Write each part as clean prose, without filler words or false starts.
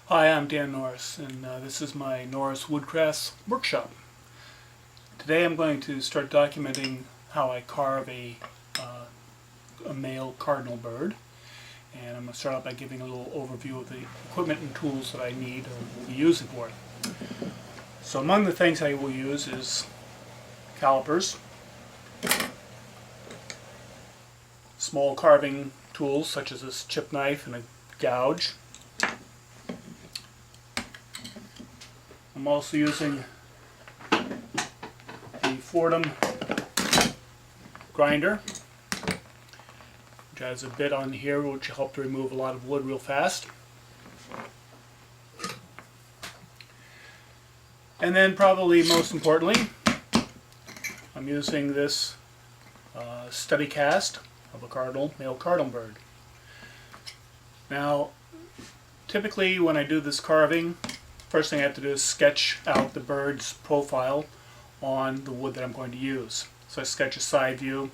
Hi, I'm Dan Norris, and this is my Norris Woodcrafts workshop. Today I'm going to start documenting how I carve a male cardinal bird, and I'm going to start out by giving a little overview of the equipment and tools that I need or will be using for it. So among the things I will use is calipers, small carving tools such as this chip knife and a gouge. I'm also using the Fordham grinder, which has a bit on here which will help to remove a lot of wood real fast. And then probably most importantly, I'm using this study cast of a male cardinal bird. Now, typically when I do this carving, first thing I have to do is sketch out the bird's profile on the wood that I'm going to use. So I sketch a side view.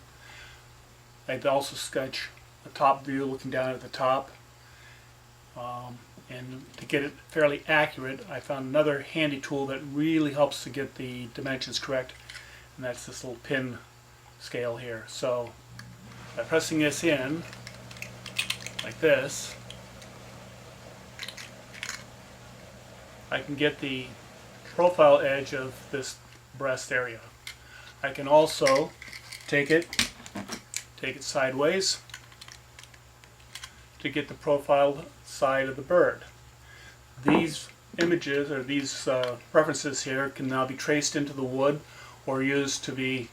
I'd also sketch a top view looking down at the top. And to get it fairly accurate, I found another handy tool that really helps to get the dimensions correct, and that's this little pin scale here. So by pressing this in like this, I can get the profile edge of this breast area. I can also take it sideways to get the profile side of the bird. These images, or these references here, can now be traced into the wood or used to be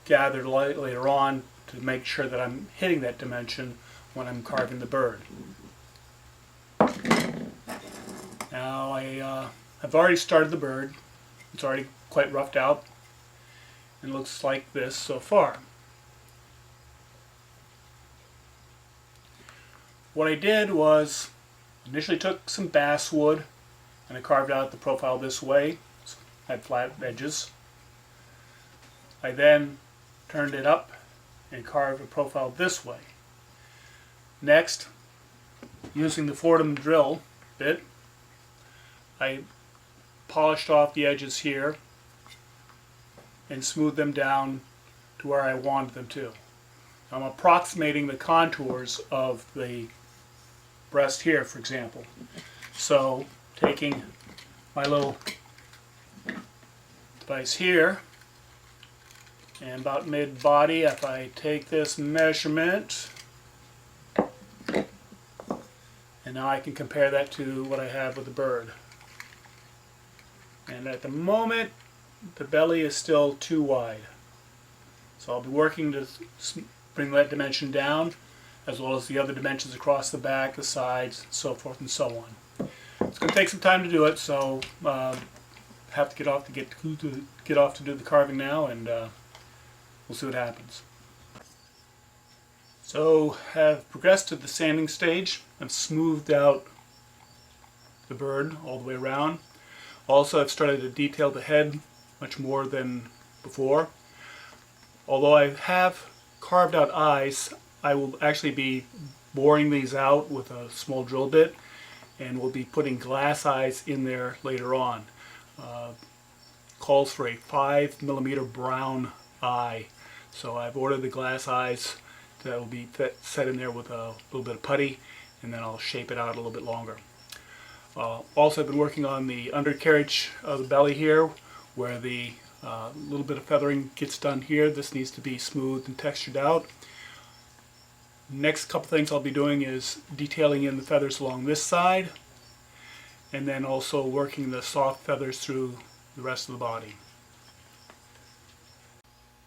gathered later on to make sure that I'm hitting that dimension when I'm carving the bird. Now I've already started the bird. It's already quite roughed out and looks like this so far. What I did was initially took some basswood and I carved out the profile this way. So I had flat edges. I then turned it up and carved a profile this way. Next, using the Fordham drill bit, I polished off the edges here and smoothed them down to where I wanted them to. I'm approximating the contours of the breast here, for example. So taking my little device here and about mid-body, if I take this measurement, and now I can compare that to what I have with the bird. And at the moment, the belly is still too wide. So I'll be working to bring that dimension down, as well as the other dimensions across the back, the sides, so forth and so on. It's going to take some time to do it, so have to get off to do the carving now, and we'll see what happens. So have progressed to the sanding stage. I've smoothed out the bird all the way around. Also, I've started to detail the head much more than before. Although I have carved out eyes, I will actually be boring these out with a small drill bit, and we'll be putting glass eyes in there later on. Calls for a 5mm brown eye. So I've ordered the glass eyes that will be set in there with a little bit of putty, and then I'll shape it out a little bit longer. Also, I've been working on the undercarriage of the belly here, where the little bit of feathering gets done here. This needs to be smoothed and textured out. Next couple things I'll be doing is detailing in the feathers along this side, and then also working the soft feathers through the rest of the body.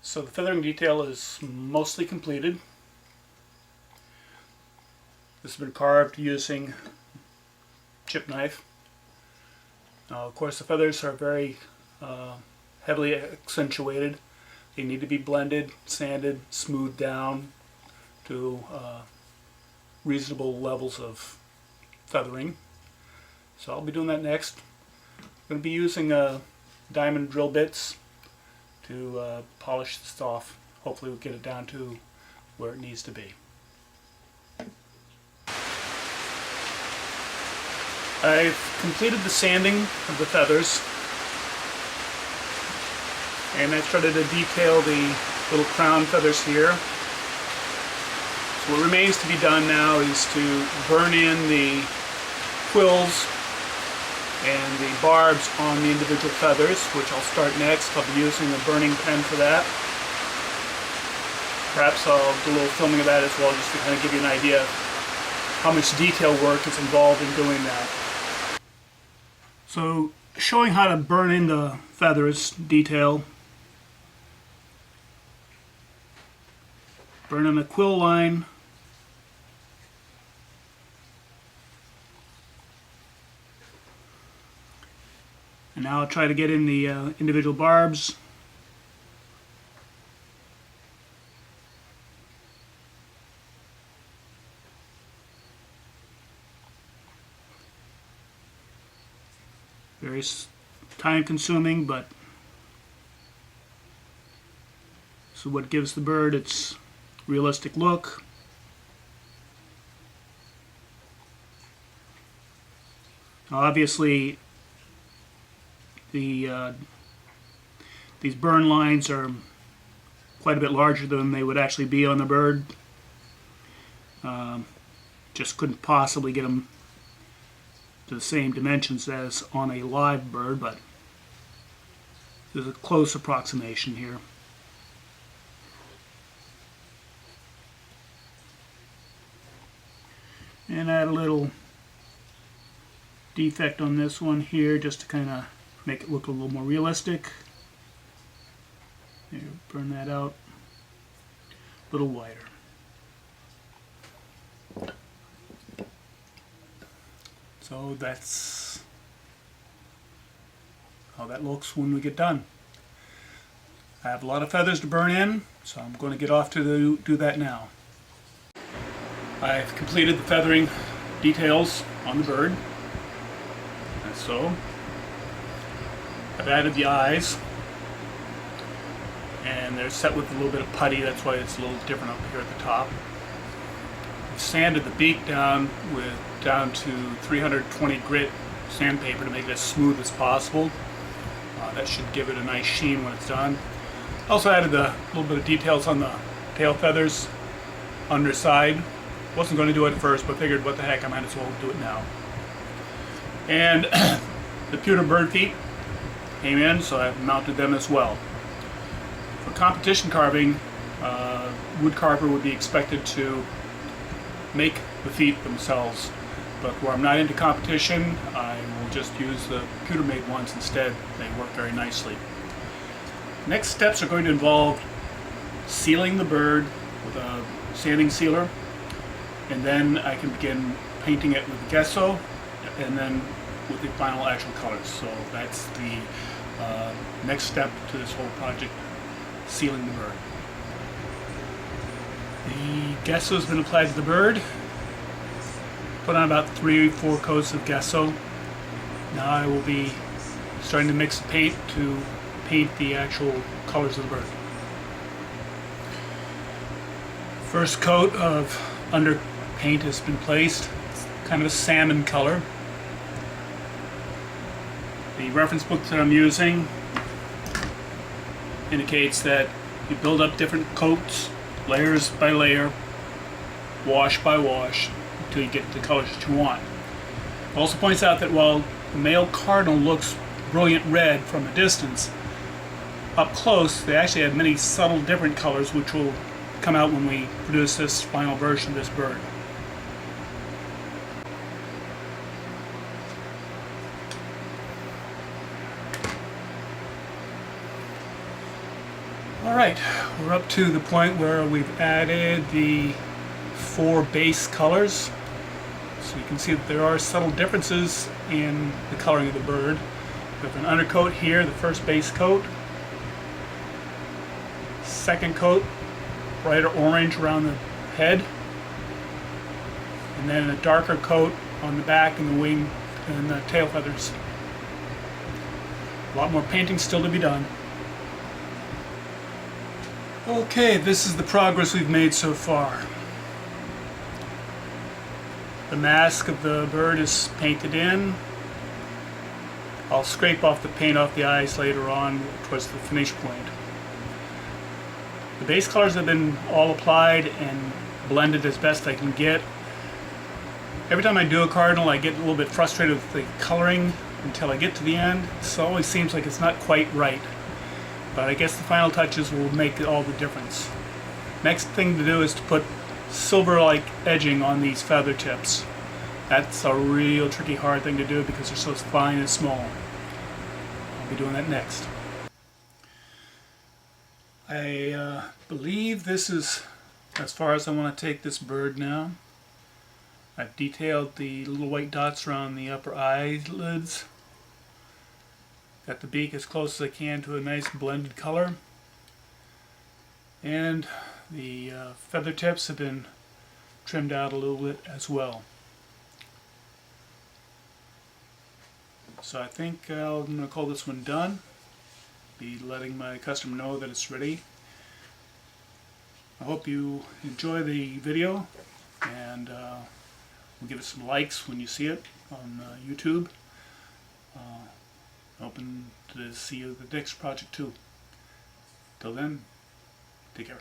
So the feathering detail is mostly completed. This has been carved using chip knife. Now, of course, the feathers are very heavily accentuated. They need to be blended, sanded, smoothed down to reasonable levels of feathering. So I'll be doing that next. I'm going to be using diamond drill bits to polish this off. Hopefully we'll get it down to where it needs to be. I've completed the sanding of the feathers, and I've started to detail the little crown feathers here. So what remains to be done now is to burn in the quills and the barbs on the individual feathers, which I'll start next. I'll be using a burning pen for that. Perhaps I'll do a little filming of that as well, just to kind of give you an idea of how much detail work is involved in doing that. So, showing how to burn in the feathers detail. Burn in the quill line. And now I'll try to get in the individual barbs. Very time consuming, but this is what gives the bird its realistic look. Now obviously these burn lines are quite a bit larger than they would actually be on the bird. Just couldn't possibly get them to the same dimensions as on a live bird, but there's a close approximation here. And add a little defect on this one here just to kind of make it look a little more realistic. There, burn that out a little wider. So that's how that looks when we get done. I have a lot of feathers to burn in, so I'm going to get off to do that now. I've completed the feathering details on the bird, and so I've added the eyes, and they're set with a little bit of putty. That's why it's a little different up here at the top. I've sanded the beak down to 320 grit sandpaper to make it as smooth as possible. That should give it a nice sheen when it's done. Also added a little bit of details on the tail feathers underside. Wasn't going to do it at first, but figured what the heck, I might as well do it now. And the pewter bird feet came in, so I've mounted them as well. For competition carving, wood carver would be expected to make the feet themselves, but where I'm not into competition, I will just use the pewter made ones instead. They work very nicely. Next steps are going to involve sealing the bird with a sanding sealer, and then I can begin painting it with gesso, and then with the final actual colors. So that's the next step to this whole project, sealing the bird. The gesso has been applied to the bird. Put on about 3 or 4 coats of gesso. Now I will be starting to mix the paint to paint the actual colors of the bird. First coat of underpaint has been placed. It's kind of a salmon color. The reference book that I'm using indicates that you build up different coats, layers by layer, wash by wash, until you get the colors that you want. It also points out that while the male cardinal looks brilliant red from a distance, up close they actually have many subtle different colors which will come out when we produce this final version of this bird. Alright, we're up to the point where we've added the 4 base colors. So you can see that there are subtle differences in the coloring of the bird. We have an undercoat here, the first base coat. Second coat, brighter orange around the head. And then a darker coat on the back and the wing and the tail feathers. A lot more painting still to be done. Okay, this is the progress we've made so far. The mask of the bird is painted in. I'll scrape off the paint off the eyes later on towards the finish point. The base colors have been all applied and blended as best I can get. Every time I do a cardinal, I get a little bit frustrated with the coloring until I get to the end. It always seems like it's not quite right. But I guess the final touches will make all the difference. Next thing to do is to put silver-like edging on these feather tips. That's a real tricky, hard thing to do because they're so fine and small. I'll be doing that next. I believe this is as far as I want to take this bird now. I've detailed the little white dots around the upper eyelids. Got the beak as close as I can to a nice blended color. And the feather tips have been trimmed out a little bit as well. So I think I'm going to call this one done. Be letting my customer know that it's ready. I hope you enjoy the video, and we'll give it some likes when you see it on YouTube. Hoping to see you at the next project too. Till then, take care.